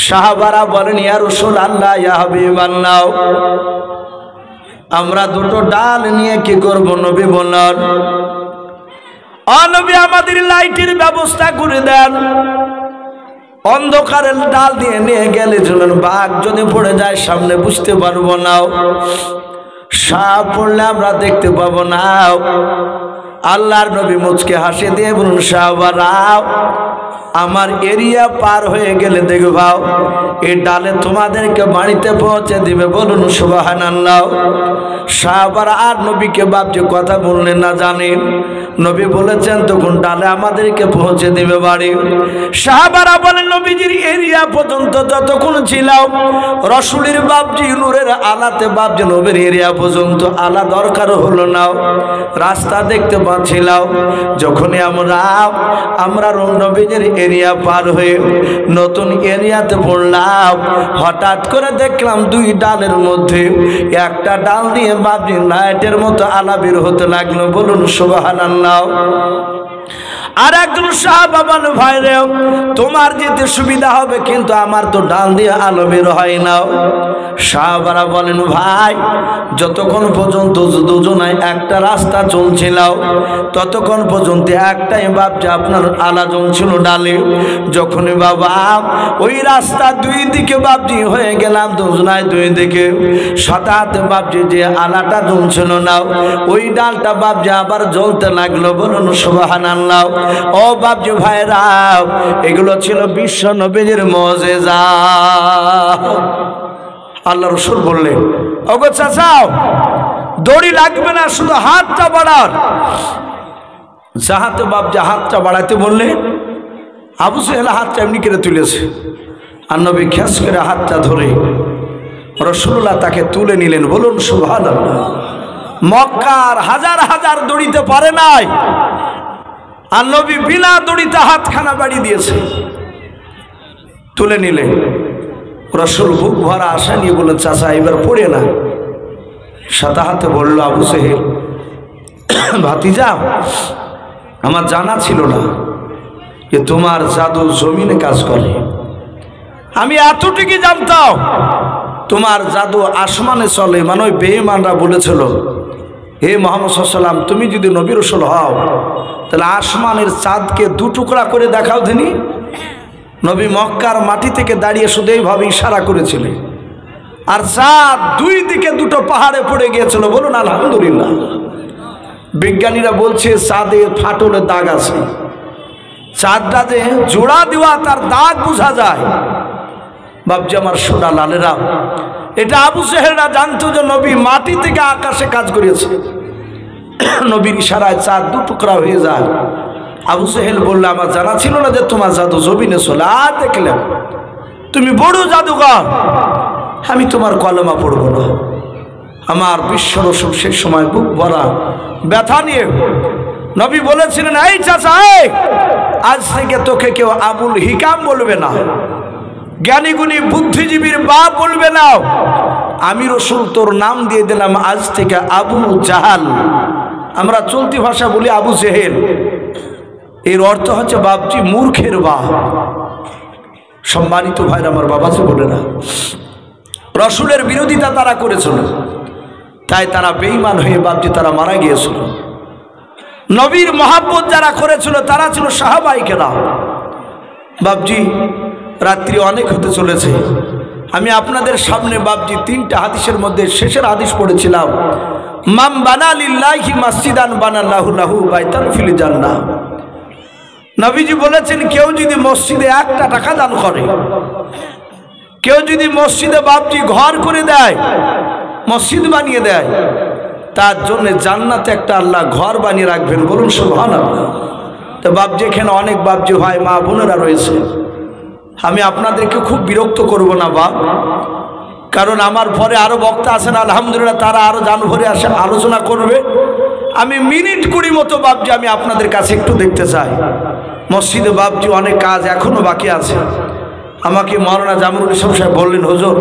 সাহাবারা বলেন ইয়া রাসূলুল্লাহ ইয়া হাবিবাল্লাহ, আমরা দুটো ডাল নিয়ে কি করব? নবী বললেন, ও নবী, আমাদের লাইটের ব্যবস্থা করে দেন। অন্ধকারের ডাল দিয়ে নিয়ে গেলে চলুন, বাঘ যদি পড়ে যায় সামনে বুঝতে পারবো না, সাপ পড়লে আমরা দেখতে পাবো না। আল্লাহর নবী মুচকে হাসি দিয়ে বলুন, সাহাবারা, আমার এরিয়া পার হয়ে গেলে দেখবাও এই ডালে তোমাদেরকে বাড়িতে পৌঁছে দিবে। বলুন সুবহানাল্লাহ। সাহাবারা আর নবীকে ভাবছে কথা বললেন না, জানেন নবী বলেছেন তখন ডালে আমাদেরকে পৌঁছে দিবে বাড়ি। সাহাবারা বলেন, নবীজির এরিয়া পর্যন্ত যতক্ষণ ছিলাম রসুলের বাপজি নূরের আলাতে বাপজি নবীর এরিয়া পর্যন্ত আলা দরকার হলো না, রাস্তা দেখতে পাচ্ছিলাম। যখনই আমরা নবীজির এরিয়া পার হয়ে নতুন এরিয়াতে পড়লাম, হঠাৎ করে দেখলাম দুই ডালের মধ্যে একটা ডাল দিয়ে বাপজি লাইটের মতো আলা বের হতে লাগলো। বলুন সুবহানাল্লাহ। আর একজন সাহাবা বলেন, ভাই রে, তোমার যেতে সুবিধা হবে কিন্তু আমার তো ডাল দিয়ে আলো বের হয় না। সাহাবারা বলেন, ভাই, যতক্ষণ পর্যন্ত দুজনায় একটা রাস্তা চলছিল ততক্ষণ পর্যন্ত একটাই বাপজি আপনার আলা জ্বলছিল ডালে। যখনই বাবা ওই রাস্তা দুই দিকে বাপজি হয়ে গেলাম, দুজনায় দুই দিকে হঠাৎ বাপজি যে আলাটা জ্বলছিল না ওই ডালটা বাপজি আবার জ্বলতে লাগলো। বলুন সুবহানাল্লাহ। ও বাপজি ভাইরা, এগুলো ছিল বিশ্ব নবীর মুজিজা। আল্লাহ রাসূল বললেন, ওগো চাচা, দড়ি লাগবে না, শুধু হাতটা বাড়ান। যাহাতে বাপজি হাতটা বাড়াতে বললে আবু সুহেল হাতটা এমনি করে তুলেছে, আর নবী খেস করে হাতটা ধরে রাসূলুল্লাহ তাকে তুলে নিলেন। বলুন সুবহানাল্লাহ। মক্কার হাজার হাজার দড়িতে পারে নাই, আর নবী বিনা দড়িতে হাতখানা বাড়ি দিয়েছে, তুলে নিলেন। রাসূল বুক ভরা আশা নিয়ে বললেন, চাচা এবার পড়ে না। সাথে হাতে বলল আবু সুহেল, ভাতিজা, আমার জানা ছিল না যে তোমার জাদু জমিনে কাজ করে। আমি এতটুকু জানতাম তোমার জাদু আসমানে চলে। মানে ওই বেঈমানরা বলেছিল, হে মুহাম্মদ সাল্লাল্লাহু আলাইহি ওয়াসাল্লাম, তুমি যদি নবী রাসূল হও তাহলে আসমানের চাঁদকে দু টুকরা করে দেখাও দিনি। নবী মক্কার মাটি থেকে দাঁড়িয়ে শুধু এইভাবে ইশারা করেছিলেন, আর চাঁদ দুই দিকে দুটো পাহাড়ে পড়ে গিয়েছিল। বলুন আলহামদুলিল্লাহ। বিজ্ঞানীরা বলছে চাঁদে ফাটলের দাগ আছে, চাঁদটা যে জোড়া দেওয়া তার দাগ বোঝা যায়। বাপজি আমার সোনা লালেরা, এটা আবু সুহেলরা জানতো যে নবী মাটি থেকে আকাশে কাজ করেছে। নবীর ইশারায় চাঁদ দু টুকরা হয়ে যায়। আবু সুহেল বলল, আমার জানা ছিল না যে তোমার জাদু জমিনে চলে। আর দেখলাম তুমি বড় জাদুকর, আমি তোমার কলমা পড়ব না। আমার বিশ্ব রসুল শেষ সময় বুক ভরা ব্যথা নিয়ে নবী বলেছিলেন, এই চাচা, আজ থেকে তোকে কেউ আবুল হিকাম বলবে না, জ্ঞানীগুণী বুদ্ধিজীবীর বাপ বলবে না। আমি রসুল তোর নাম দিয়ে দিলাম আজ থেকে আবু জাহাল। আমরা চলতি ভাষা বলি আবু জেহেল, এর অর্থ হচ্ছে বাপজি মূর্খের বাপ। সম্মানিত ভাইরা আমার, বাবাজি বলে না, রসুলের বিরোধিতা তারা করেছিল, তাই তারা বেঈমান হয়ে বাপজি তারা মারা গিয়েছিল। নবীর মহাব্বত যারা করেছিল তারা ছিল সাহাবায়ে কেরাম। বাপজি রাত্রি অনেক হতে চলেছে, আমি আপনাদের সামনে বাপজি তিনটা হাদিসের মধ্যে শেষের হাদিস পড়েছিলাম, মান বানা লিল্লাহি মাসজিদান বানাল্লাহু লাহু বাইতান ফিল জান্নাহ। নবীজি বলেছেন, কেউ যদি মসজিদে একটা টাকা দান করে, কেউ যদি মসজিদে বাপজি ঘর করে দেয়, মসজিদ বানিয়ে দেয়, তার জন্য জান্নাতে একটা আল্লাহ ঘর বানিয়ে রাখবেন। বলুন সুবহানাল্লাহ। তো বাপজি এখানে অনেক বাপজি ভাই মা বোনেরা রয়েছে, আমি আপনাদেরকে খুব বিরক্ত করব না বাপ, কারণ আমার পরে আরো বক্তা আছেন আলহামদুলিল্লাহ, তারা আরো জান ভরে আসে আলোচনা করবে। আমি মিনিট 20 মতো বাপজি আমি আপনাদের কাছে একটু দেখতে চাই। মসজিদে বাপজি অনেক কাজ এখনো বাকি আছে। আমাকে মাওলানা জামিরুল ইসলাম সাহেব বললেন, হুজুর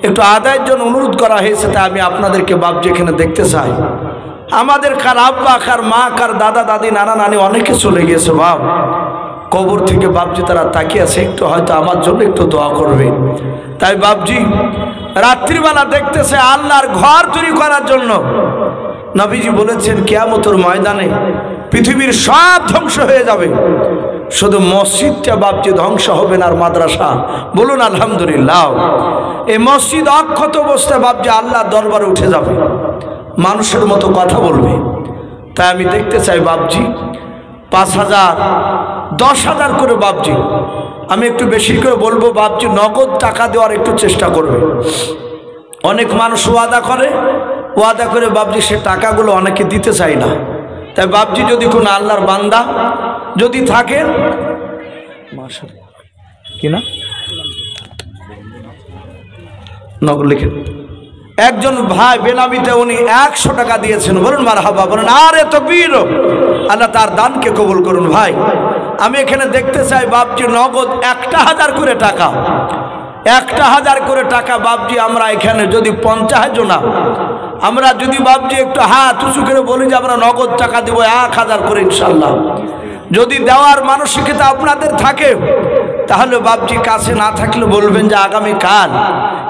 একটু আদায়ের জন্য অনুরোধ করা হয়েছে, তাই আমি আপনাদেরকে বাপজি এখানে দেখতে চাই। আমাদের কার আব্বা, কার মা, কার দাদা দাদি, নানা নানি অনেকে চলে গিয়েছে বাপ। কবর থেকে বাপজি তারা তাকিয়ে আছে, একটু হয়তো আমার জন্য একটু দোয়া করবে। তাই বাপজি রাত্রিবেলা দেখতেছে আল্লাহর ঘর তৈরি করার জন্য। নবীজি বলেছেন কিয়ামতের ময়দানে পৃথিবীর সব ধ্বংস হয়ে যাবে, শুধু মসজিদটা বাপজি ধ্বংস হবে না, আর মাদ্রাসা। বলুন আলহামদুলিল্লাহ। এই মসজিদ অক্ষত অবস্থায় বাপজি আল্লাহর দরবারে উঠে যাবে, মানুষের মতো কথা বলবে। তাই আমি দেখতে চাই বাপজি 5,000 10,000 করে বাপজি, আমি একটু বেশি করে বলবো বাপজি নগদ টাকা দেওয়ার একটু চেষ্টা করবে। অনেক মানুষ ওয়াদা করে বাপজি সে টাকাগুলো অনেকে দিতে চায় না। তাই বাপজি যদি কোনো আল্লাহর বান্দা যদি থাকে, কিনা নগদ লিখেন, একজন ভাই বেনামিতে উনি 100 টাকা দিয়েছেন। বলুন মারহাবা, বলুন আরে তাকবীর। আল্লাহ তার দানকে কবুল করুন। ভাই আমি এখানে দেখতে চাই বাপজি নগদ 1,000 করে টাকা, 1,000 করে টাকা বাপজি। আমরা এখানে যদি 50 জনা আমরা যদি বাপজি একটু হাত উঁচু করে বলি যে আমরা নগদ টাকা দেবো 1,000 করে ইনশাল্লাহ, যদি দেওয়ার মানসিকতা আপনাদের থাকে, তাহলে বাপজি কাছে না থাকলে বলবেন যে আগামীকাল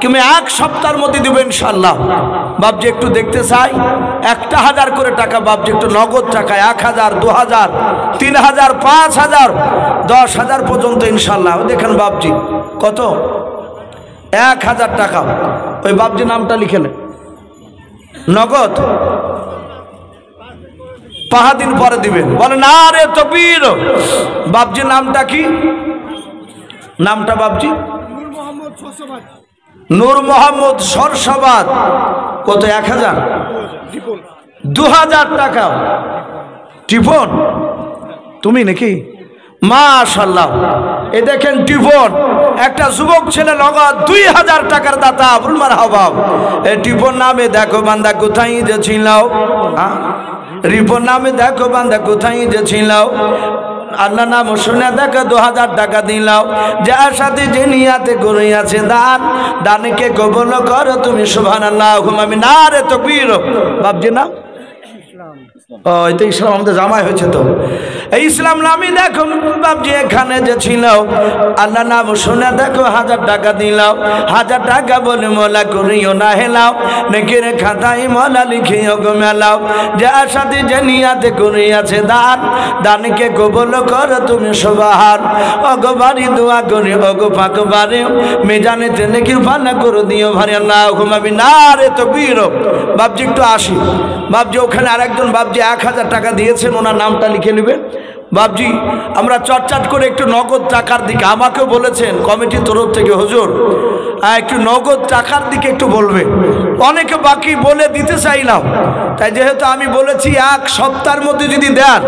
কিংবা 1 সপ্তাহের মধ্যে দেবেন ইনশাল্লাহ। বাপজি একটু দেখতে চাই 1,000 করে টাকা বাপজি একটু নগদ টাকা, 1,000 2,000 3,000 5,000 10,000 পর্যন্ত ইনশাল্লাহ। দেখেন বাপজি কত, 1,000 টাকা। ওই বাপজি নামটা লিখে নেন নগদ, 5 দিন পরে দিবেন। বলেন আরে তাকবীর। বাপজির নামটা কি? নামটা বাপজি নূর মোহাম্মদ সরসাবাদ। কত? 1,000 2,000 টাকা। টিফন তুমি নাকি? মাশাআল্লাহ। এ দেখেন টিফন, একটা যুবক ছেলে নগদ 2,000 টাকার দাতা। বলুন মারহাবা। এই টিফন নামে দেখো বান্দা কোথায় যে ছিল, রিপন নামে দেখো বান্দা কোথায় যে ছিল, আল্লাহ নাম শুনে দেখো 2,000 টাকা দিলাও, যার সাথে যে নিয়াতে করিয়াছে দান, দানকে কবুল করো তুমি সুবহানাল্লাহ। আমি নারে তাকবীর। বাপজি না ও এটা ইসলাম আমাদের জামাই হয়েছে তো। এই ইসলাম নামই দেখো বাপজি এখানে যে ছিল, আল্লাহ নাম শুনে দেখো 1,000 টাকা দিলাও, 1,000 টাকা বলে মোলা করিও না হেলাও, নেকের খাতায় মোলা লিখিও গো মেলাও, যার সাথে যে নিয়াতে করিয়াছে দান, দানকে কবুল করো তুমি সুবহান। ওগো বাড়ি দোয়া করি ওগো পাক বাড়ি, মেজানেতে নেকির পানা করে দিও ভারি আল্লাহ। আমি নারে তাকবীর। বাপজি একটু আসি বাপজি, ওখানে আরেকজন বাপজি 1,000 টাকা দিয়েছেন, ওনার নামটা লিখে নেবেন। বাপজি আমরা চটচাট করে একটু নগদ টাকার দিকে, আমাকেও বলেছেন কমিটির তরফ থেকে হুজুর একটু নগদ টাকার দিকে একটু বলবে। অনেকে বাকি বলে দিতে চাইলাম, তাই যেহেতু আমি বলেছি 1 সপ্তাহের মধ্যে যদি দেন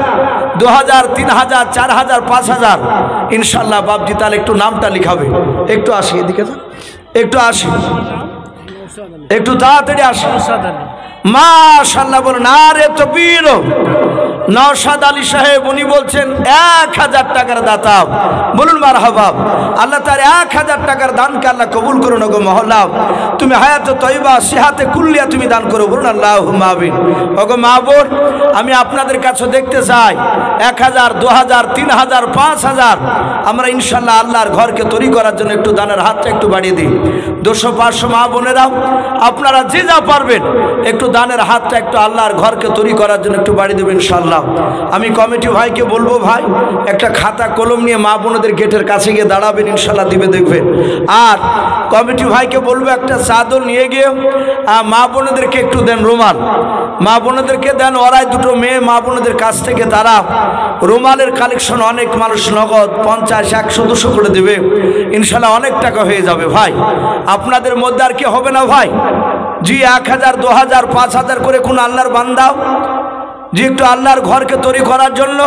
2,000 3,000 4,000 5,000 ইনশাল্লাহ বাপজি তাহলে একটু নামটা লিখাবে। একটু আসি এদিকে, একটু আসি, একটু তাড়াতাড়ি আসি। মাশাআল্লাহ। বলেন আরে তাকবীর। নওশাদ আলী সাহেব উনি বলছেন 1,000 টাকার দাতা। বলুন মারহাবা। আল্লাহ তার 1,000 টাকার দানকে আল্লাহ কবুল করুন গো মহল্লা। তুমি হায়াতে তয়্যিবা সিহাতে কুল্লিয়া তুমি দান করো। বলুন আল্লাহুম্মা আমিন। ওগো মাহবুব আমি আপনাদের কাছে দেখতে চাই 1,000 2,000 3,000 5,000 আমরা ইনশাআল্লাহ আল্লাহর ঘরকে তৈরি করার জন্য একটু দানের হাতটা একটু বাড়িয়ে দিই। 200 500 মা বোনেরা আপনারা যে যা পারবেন একটু দানের হাতটা একটু আল্লাহর ঘরকে তৈরি করার জন্য একটু বাড়িয়ে দেবেন ইনশাআল্লাহ। আমি কমিটি ভাইকে বলবো ভাই একটা খাতা কলম নিয়ে মা বোনদের গেটের কাছে গিয়ে দাঁড়াবেন, ইনশাআল্লাহ দিবে দেখবেন। আর কমিটি ভাইকে বলবো একটা চাদর নিয়ে গিয়ে মা বোনদেরকে একটু দেন রুমাল, মা বোনদেরকে দেন। ওরাই দুটো মেয়ে মা বোনদের কাছ থেকে তারা রুমালের কালেকশন অনেক মানুষ নগদ 50 100 200 করে দেবে ইনশাআল্লাহ, অনেক টাকা হয়ে যাবে ভাই। আপনাদের মধ্যে আর কি হবে না ভাই? জি 1,000 2,000 5,000 করে কোন আল্লাহর বান্দা যে একটু আল্লাহর ঘরকে তৈরি করার জন্য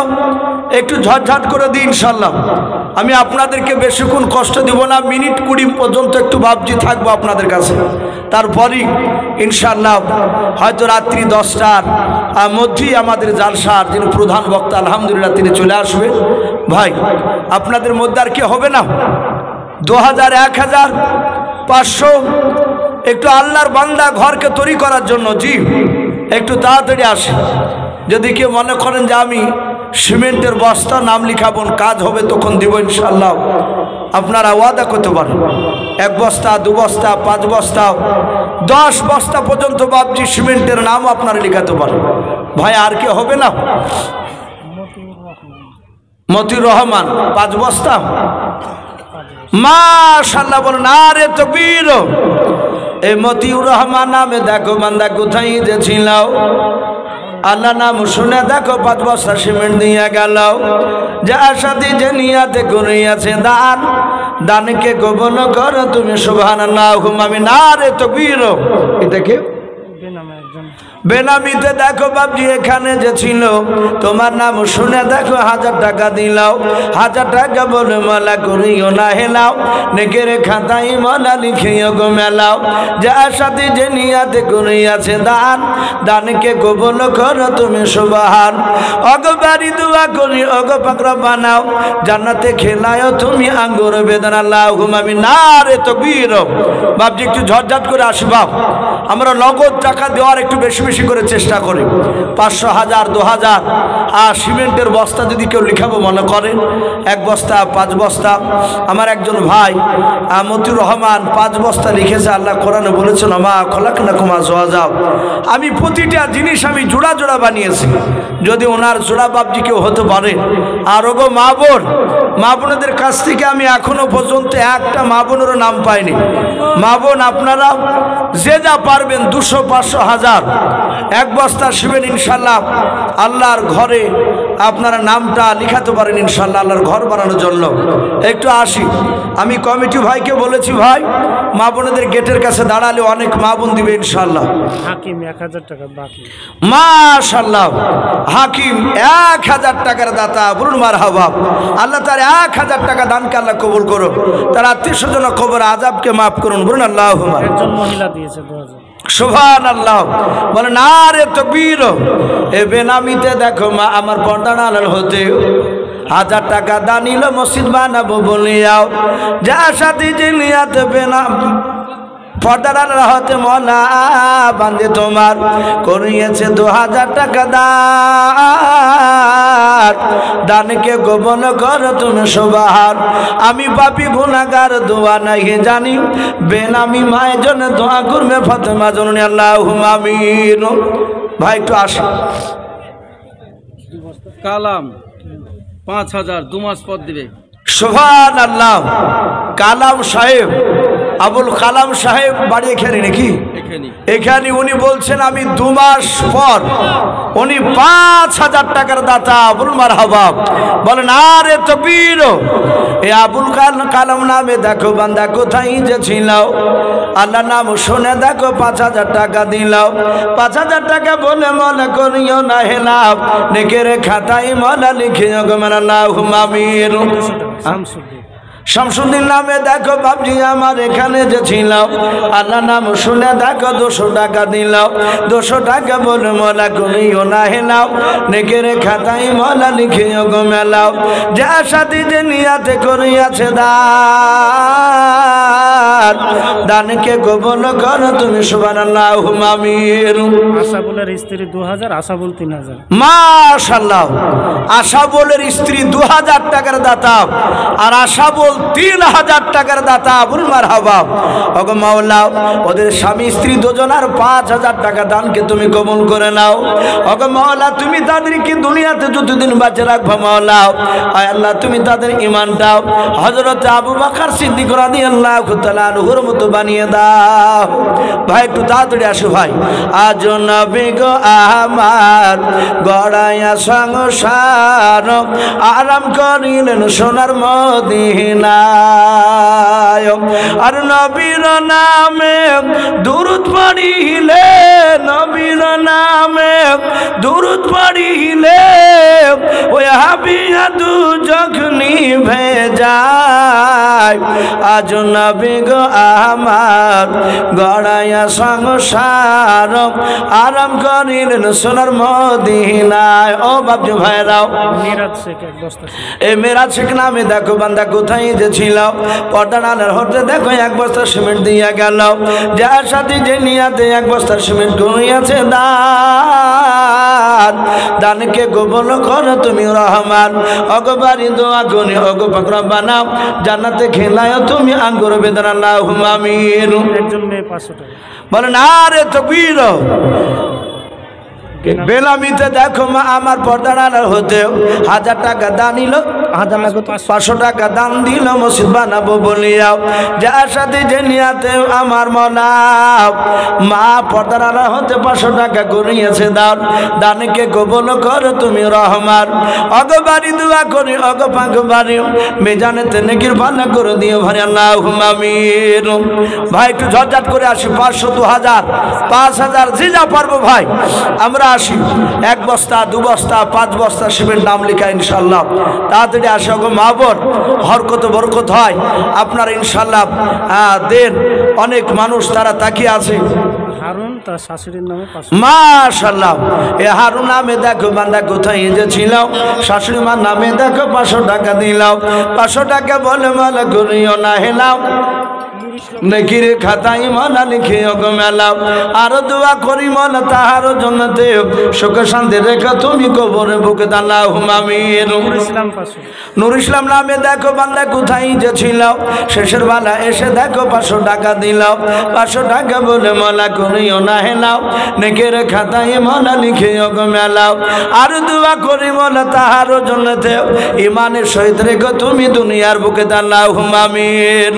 একটু ঝটঝট করে দিই ইনশাআল্লাহ। আমি আপনাদেরকে বেশিক্ষণ কষ্ট দিব না, মিনিট 20 পর্যন্ত একটু বাপজি থাকবো আপনাদের কাছে। তারপরই ইনশাআল্লাহ হয়তো রাত্রি 10টার মধ্যেই আমাদের জালসার যিনি প্রধান বক্তা আলহামদুলিল্লাহ তিনি চলে আসবে। ভাই আপনাদের মধ্যে আর কি হবে না? 2,000 1,000 500 একটু আল্লাহর বান্দা ঘরকে তৈরি করার জন্য জি একটু তাড়াতাড়ি আসে। যদি কেউ মনে করেন যে আমি সিমেন্টের বস্তা নাম লিখাবন, কাজ হবে তখন দিব ইনশাআল্লাহ। আপনারা ওয়াদা করতে পারেন 1 বস্তা 2 বস্তা 5 বস্তা 10 বস্তা পর্যন্ত বাবজি সিমেন্টের নাম আপনারা লিখাতে পারেন। ভাই আর কি হবে না? মতিউর রহমান 5 বস্তা, মাশাআল্লাহ বলেন আরে তাকবীর। এই মতিউর রহমান নামে দেখো বান্দা কোথায় যে ছিল, আল্লাহ নাম শুনে দেখো 5 বস্তা সিমেন্ট দিয়ে গেল। যা সাথী যে নিয়াতে করিয়াছে দান, দানকে কবুল করো তুমি সুবহানাল্লাহ। আমি নারে তাকবীর। এটাকে বেনামিতে দেখো বাবজি এখানে যে ছিল, তোমার নাম শুনে দেখো 1000 টাকা দিলাও। 1000 টাকা বলে মালা করিও না হেলাও, নেকের খাতায় মালা লিখিও গো মেলাও। যার সাথে যে নিয়াতে করিয়াছে দান, দানকে কবুল করো তুমি সুবহান। অগো বাড়ি দোয়া করি অগো পাকড়া বানাও, জান্নাতে খেলায়ও তুমি আঙ্গুর বেদনা। আল্লাহুম্মা আমিন। নারে তাকবীর। বাবজি একটু ঝটঝট করে আসবা, আমরা নগদ টাকা দেওয়ার একটু বেশি বেশি করে চেষ্টা করি। 500, 1000, 2000। আর সিমেন্টের বস্তা যদি কেউ লিখাবো মনে করেন 1 বস্তা 5 বস্তা। আমার একজন ভাই মতিউর রহমান 5 বস্তা লিখেছে। আল্লাহ কোরআনে বলেছেন মা খলাকনাকুম আজওয়াজা। আমি প্রতিটা জিনিস আমি জোড়া জোড়া বানিয়েছি, যদি ওনার জোড়া বাবজি কেউ হতে পারে। আর ওগো মা বোন, মা বোনদের কাছ থেকে আমি এখনো পর্যন্ত একটা মা বোনেরও নাম পাইনি। মা বোন আপনারা যে যা পারবেন 200, 500, 1000 1 বস্তা সিমেন্ট ইনশাল্লাহ আল্লাহর ঘরে আপনারা নামটা লিখাতে পারেন ইনশাল্লাহ, আল্লাহর ঘর বানানোর জন্য। একটু আসি, আমি কমিটি ভাইকে বলেছি ভাই মা বোনদের গেটের কাছে দাঁড়ালে অনেক মা বোন দিবে ইনশাল্লাহ। হাকিম 1000 টাকা বাকি, মাশাআল্লাহ। হাকিম 1000 টাকার দাতা, বলুন মারহাবা। আল্লাহ তার 1000 টাকা দানকে আল্লাহ কবুল করুন, তার আত্মীয় স্বজন কবর আযাবকে মাফ করুন, বলুন আল্লাহুম্মা। একজন মহিলা দিয়েছে 2000। সুবহানাল্লাহ বলে নারে তাকবীর। এ বেনামিতে দেখো মা আমার পর্দার আড়াল হতে 1000 টাকা দানিল মসজিদ বানাবো বলিয়াও। যা সাথী যে নিয়াতে বেনাম পর্দার আড়াল হতে মলা বান্দে তোমার করিয়েছে 2000 টাকা দান, দানকে গোপন করো তুমি সুবহান। আমি পাপী গুনাহগার দোয়া নাই জানি, বেনামি মায়ের জন্য দোয়া করবে ফাতেমা জননী। আল্লাহুম্মা আমিন। ভাই একটু আসো। কালাম 5000 2 মাস পর দিবে। সুবহানাল্লাহ। কালাম সাহেব, আবুল কালাম সাহেব বাড়ি এখানে নাকি? এখানে উনি বলছেন আমি 2 মাস পর, উনি 5000 টাকার দাতা, বলুন মারহাবা। বলেন আরে তাকবীর। এ আবুল কালাম নামে দেখো বান্দা কোথায় যে ছিল, আল্লাহ নাম শুনে দেখো 5000 টাকা দিলাও। 5000 টাকা বলে মনে করিও না হেলাম, নেকের খাতায় মলা লিখিও গো মেরা। আল্লাহুম্মা আমিন। শামসুদ্দিন নামে দেখো বাবজি আমার এখানে যে ছিল, আল্লাহ নাম শুনে দেখো 200 টাকা দিলাও। 200 টাকা বলে মলা করিও না হেলাও, নেকের খাতায় মলা লিখিও গো মেলাও। যা সাথী যে নিয়াতে করিয়াছে দান, দানকে কবুল করো তুমি সুবহানাল্লাহুম্মা আমিন। আশাবুলের স্ত্রী 2000, আশাবুল 3000। মাশাআল্লাহ। আশাবুলের স্ত্রী 2000 টাকার দাতা, আর আশাবুল 3000 টাকার দাতা, বলুন মারহাবা। ওগো মাওলা ওদের স্বামী স্ত্রী দুজনার 5000 টাকা দানকে তুমি কবুল করে নাও। ওগো মাওলা তুমি তাদেরকে দুনিয়াতে যতদিন বাঁচে রাখবা মাওলা, আয় আল্লাহ তুমি তাদের ঈমানটাও হযরত আবু বকর সিদ্দিক রাদিয়াল্লাহু তাআলা আনহুর মতো বানিয়ে দাও। ভাই একটু তাড়াতাড়ি আসো ভাই। আজ নবী গো আমার গড়াইয়া সংসার, আরাম করিলেন সোনার মদিনায়। আর নবীর নামে দুরূদ পড়িলে, নবীর নামে দুরূদ পড়িলে ওই হাবিয়া দু যখনি ভেজায়। আজ নবী গো আমার গড়াইয়া সংসার, আরাম করিলেন সোনার মদিনায়। ও বাবজি ভাইরাও, মিরাজ শেখ 1 বস্তা। এই মেরাজ শেখ নামে দেখো বান্দা কোথায় যে ছিল, পর্দার আড়াল হতে দেখো 1 বস্তা সিমেন্ট দিয়া গেল। যার সাথে যে নিয়াতে 1 বস্তা সিমেন্ট করিয়াছে দান, সুবহান দানকে কবুল করো তুমি রহমান অগবারি দোয়া করি অগ পাক রব্বানা জান্নাতে খেলায় তুমি আঙ্গুর বেদনা আল্লাহুম্মা আমিন একজন মেয়ে 500 টাকা বলেন আরে তাকবীর বেলামিতে দেখো মা আমার পর্দার আড়াল হতে 1000 টাকা দান নিল 500 টাকা দান দিল মসজিদ বানাবো বলিয়া যার সাথে যে নিয়াতে আমার মনা মা পর্দার আড়াল হতে 500 টাকা করিয়েছে দান দানকে কবুল করো তুমি রহমান অগবারি দোয়া করি অগ পাক বাড়ি মেজানেতে নেকির ভান্ডার করে দিও ভাই আল্লাহুম্মা আমিন ভাই একটু ঝটঝট করে আসি 500 2000 5000 যে যা পারবো ভাই আমরা আসি 1 বস্তা 2 বস্তা 5 বস্তা সিমেন্ট নাম লেখা ইনশাআল্লাহ তাড়াতাড়ি আসে গো মা বোন হরকত বরকত হয় আপনার ইনশাআল্লাহ দেন অনেক মানুষ তারা তাকিয়ে আছে হারুন তার শাশুড়ির নামে 500 মাশাআল্লাহ এ হারুন নামে দেখো বান্দা কোথায় যে ছিল শাশুড়ি মার নামে দেখো 500 টাকা দিলাও 500 টাকা বলে মালা করিও না হেলাও নেকির খাতাই মালা লিখে ওগো মেলাও আর দোয়া করি মালা তাহার জন্নতে সুখ শান্তি রেখা তুমি কবরে বুকে আল্লাহুম্মা আমিন ইসলাম 500 নূর ইসলাম নামে দেখো বান্দা কোথায় যে ছিল শেষের বেলা এসে দেখো 500 টাকা দিলাও 500 টাকা বলে মালা করিও না হেলাও নেকির খাতাই মালা লিখে ওগো মেলাও আর দোয়া করি মালা তাহার জন্নতে ইমানের সহিত রেখো তুমি দুনিয়ার বুকে আল্লাহুম্মা আমিন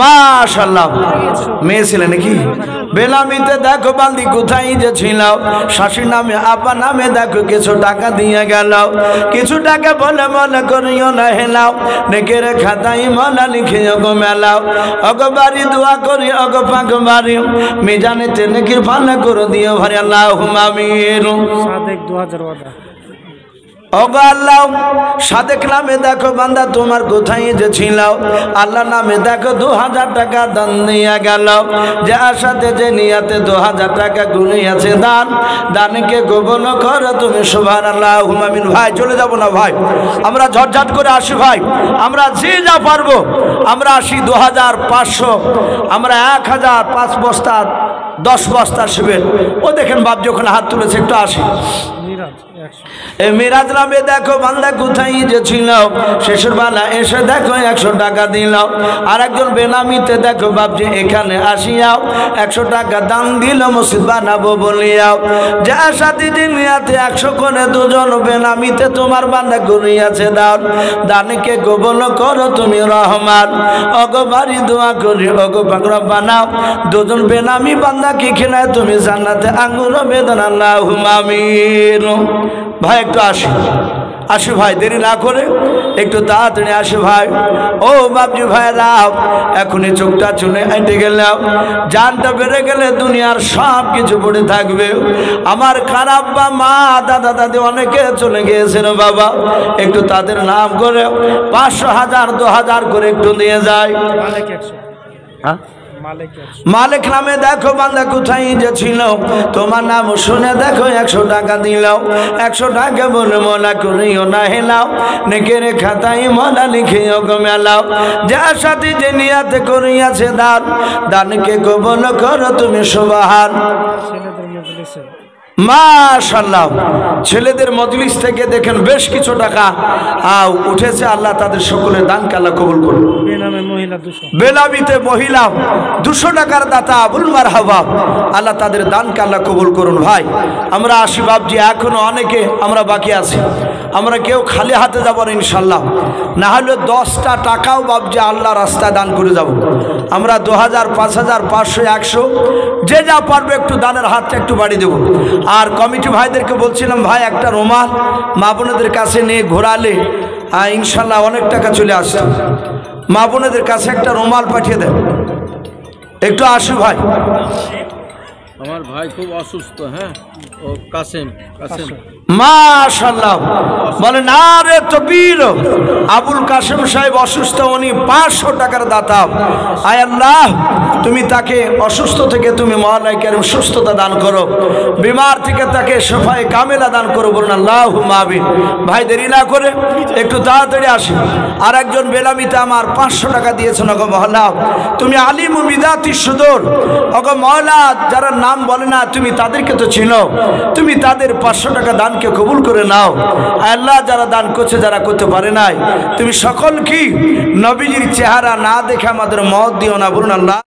মাশাআল্লাহ মেয়ে ছিল নাকি বেলামিতে দেখো বান্দি কোথায় যে ছিল শাশুড়ি নামে আব্বা নামে দেখো কিছু টাকা দিয়ে গেল কিছু টাকা বলে মনে করিও না হেলাও নেকের খাতাই মালা লিখে ওগো মেলাও ওগো বাড়ি দোয়া করি ওগো পাক বাড়ি মিজানেতে নেকির ভান্ডার করে দিও ভাই আল্লাহুম্মা আমিন সাদেক 2000 ওয়াদা ওগো আল্লাহ সাদেক নামে দেখো বান্দা তোমার কোথায় যে ছিল আল্লাহ নামে দেখো 2000 টাকা দান নিয়ে গেল যার সাথে যে নিয়াতে 2000 টাকা গুনিয়েছে দান দানকে কবুল করো তুমি সুবহানাল্লাহুম্মা আমিন ভাই চলে যাব না ভাই আমরা ঝটঝট করে আসি ভাই আমরা যে যা পারবো আমরা আসি 2500 আমরা 1000 5 বস্তা 10 বস্তা শিবেন ও দেখেন বাপ যখন হাত তুলেছে একটু আসি মিরাজ 100 এই মিরাজ নামে দেখো বান্দা কোথায় যে ছিল শেষের বেলা এসে দেখো 100 টাকা দিলাও আর একজন বেনামিতে দেখো বাপজি এখানে আসিয়াও 100 টাকা দান দিল মসজিদ বানাবো বলিয়াও যার সাথে যে নিয়াতে 100 করে দুজন বেনামিতে তোমার বান্দা করিয়াছে দান দানকে কবুল করো তুমি রহমান ওগো বাড়ি দোয়া করি ওগো পাক রব্বানা দুজন বেনামি বান্দা কি খেলায় তুমি জান্নাতে আঙ্গুর বেদনা আল্লাহুম্মা আমিন ভাই একটু আসি ভাই দেরি না করে একটু তাড়াতাড়ি আসি ভাই ও বাপজি ভাইরা এখনই চোখটা চলে হেঁটে গেলাম জানটা বেড়ে গেলে দুনিয়ার সব কিছু পড়ে থাকবে আমার খারাপ বা মা দাদা দাদি অনেকে চলে গিয়েছেন বাবা একটু তাদের নাম করে 500 1000 2000 করে একটু দিয়ে যায় মালিক 100 হ্যাঁ মালিক 100 মালিক নামে দেখো বান্দা কোথায় যে ছিল তোমার নাম শুনে দেখো 100 টাকা দিলাও 100 টাকা বলে মলা করিও না হেলাও নেকের খাতায় মলা লিখে ওগো মেলাও যার সাথে যে নিয়াতে করিয়াছে দান দানকে কবুল করো তুমি সুবহান ছেলেদের মজলিসে মাশাআল্লাহ ছেলেদের মজলিস থেকে দেখেন বেশ কিছু টাকা উঠেছে আল্লাহ তাদের সকলের দানকে আল্লাহ কবুল করুন বেনামে মহিলা 200 বেলাবিতে মহিলা 200 টাকার দাতা আবুল মারহাবা আল্লাহ তাদের দানকে আল্লাহ কবুল করুন ভাই আমরা আসি বাপজি এখনো অনেকে আমরা বাকি আছি আমরা কেউ খালি হাতে যাব না ইনশাআল্লাহ না হলে 10টা টাকাও বাপজি আল্লাহ রাস্তায় দান করে যাব আমরা 2000 5000 500 100 যে যা পারবে একটু দানের হাতটা একটু বাড়িয়ে দেব আর কমিটি ভাইদেরকে বলছিলাম ভাই একটা রুমাল মা বোনেদের কাছে নিয়ে ঘোরালে ইনশাআল্লাহ অনেক টাকা চলে আসতো মা বোনেদের কাছে একটা রুমাল পাঠিয়ে দেন একটু আসু ভাই আমার ভাই খুব অসুস্থ হ্যাঁ ও কাসেম মাশাআল্লাহ বলে না রে তকবীর। আবুল কাসেম সাহেব অসুস্থ, উনি 500 টাকার দাতা। আয় আল্লাহ, তুমি তাকে অসুস্থ থেকে তুমি মওলাই কারীম সুস্থতা দান করো, বিমার থেকে তাকে শফায়ে কামেলা দান করো, বলুন আল্লাহুম্মা আমিন। ভাই দেরি না করে একটু তাড়াতাড়ি আসি। আর একজন বেলামিতে আমার 500 টাকা দিয়েছেন। ওগো মওলা, তুমি আলিম বিদাতি সুদূর। ওগো মওলা, যারা নাম বলে না তুমি তাদেরকে তো চিনো, তুমি তাদের 500 টাকা দানকে কবুল করে নাও। আল্লাহ, যারা দান করছে, যারা করতে পারে নাই, তুমি সকল কি নবীজির চেহারা না দেখে আমাদের মত দিও না, বলুন আল্লাহ।